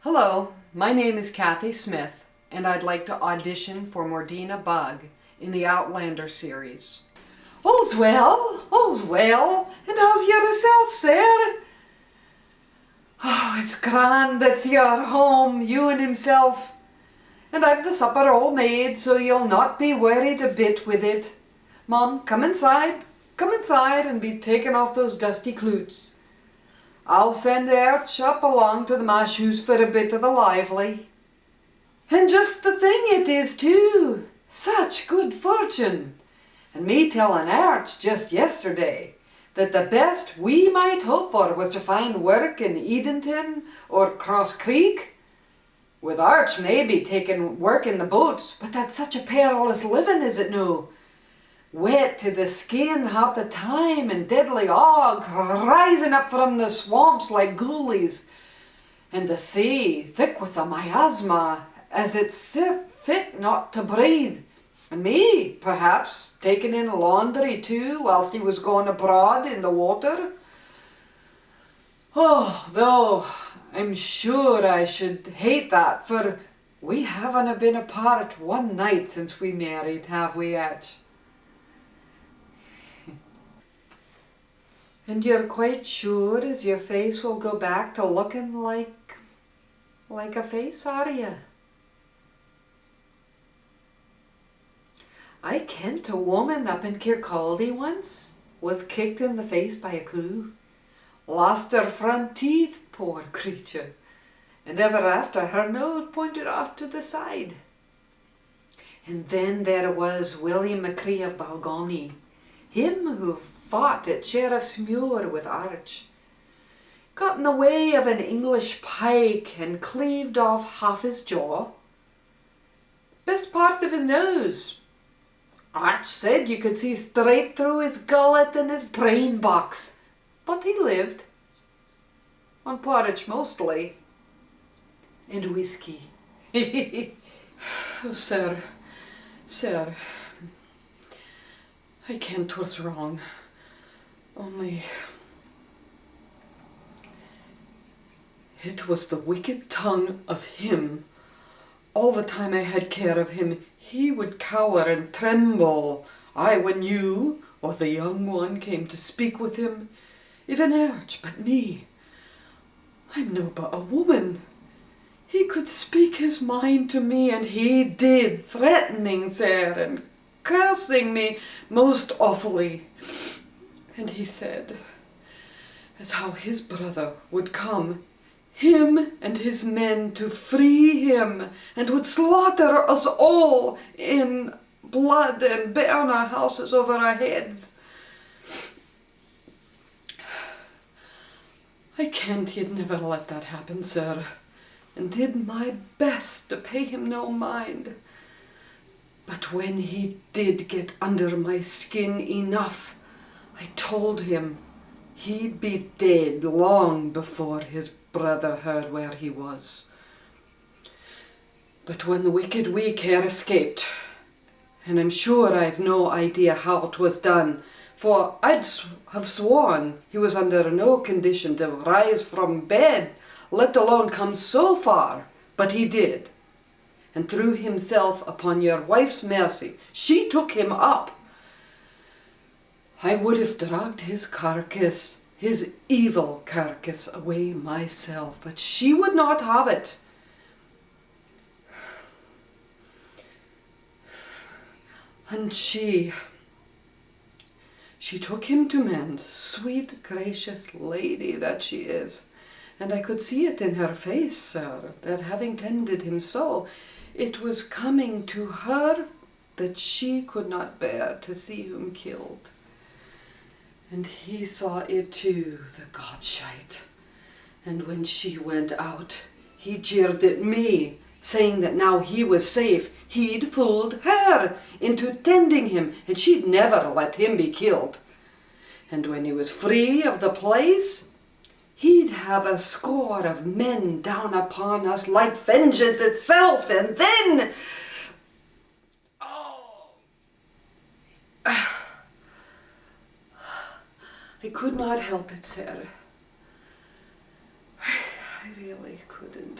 Hello, my name is Kathy Smith, and I'd like to audition for Murdina Bug in the Outlander series. All's well, and how's yourself, sir? Oh, it's grand that you're home, you and himself. And I've the supper all made, so you'll not be worried a bit with it. Mum, come inside and be taking off those dusty cloots. I'll send Arch up along to the Mashoes for a bit of the lively. And just the thing it is too, such good fortune. And me telling Arch just yesterday that the best we might hope for was to find work in Edenton or Cross Creek. With Arch maybe taking work in the boats, but that's such a perilous living, is it no? Wet to the skin half the time and deadly og rising up from the swamps like ghoulies, and the sea thick with the miasma as it's fit not to breathe, and me, perhaps, taking in laundry too whilst he was going abroad in the water. Oh, though I'm sure I should hate that, for we haven't been apart one night since we married, have we, Arch? And you're quite sure as your face will go back to looking like a face, are you? I kent a woman up in Kirkcaldy once, was kicked in the face by a coo, lost her front teeth, poor creature, and ever after her nose pointed off to the side. And then there was William McCree of Balgony, him who fought at Sheriff's Muir with Arch, got in the way of an English pike and cleaved off half his jaw, best part of his nose. Arch said you could see straight through his gullet and his brain box, but he lived. On porridge mostly, and whiskey. Oh, sir, I kent what's wrong. Only it was the wicked tongue of him. All the time I had care of him, he would cower and tremble. When you or the young one came to speak with him, even Arch, but me, I'm no but a woman. He could speak his mind to me, and he did, threatening, sir, and cursing me most awfully. And he said as how his brother would come, him and his men, to free him, and would slaughter us all in blood and burn our houses over our heads. I kenned he'd never let that happen, sir, and did my best to pay him no mind. But when he did get under my skin enough, I told him he'd be dead long before his brother heard where he was. But when the wicked wee care escaped, and I'm sure I've no idea how 'twas done, for I'd have sworn he was under no condition to rise from bed, let alone come so far, but he did, and threw himself upon your wife's mercy. She took him up. I would have dragged his carcass, his evil carcass, away myself, but she would not have it. And she took him to mend, sweet, gracious lady that she is. And I could see it in her face, sir, that having tended him so, it was coming to her that she could not bear to see him killed. And he saw it too, the gobshite. And when she went out, he jeered at me, saying that now he was safe, he'd fooled her into tending him, and she'd never let him be killed. And when he was free of the place, he'd have a score of men down upon us like vengeance itself, and then... I could not help it, sir. I really couldn't.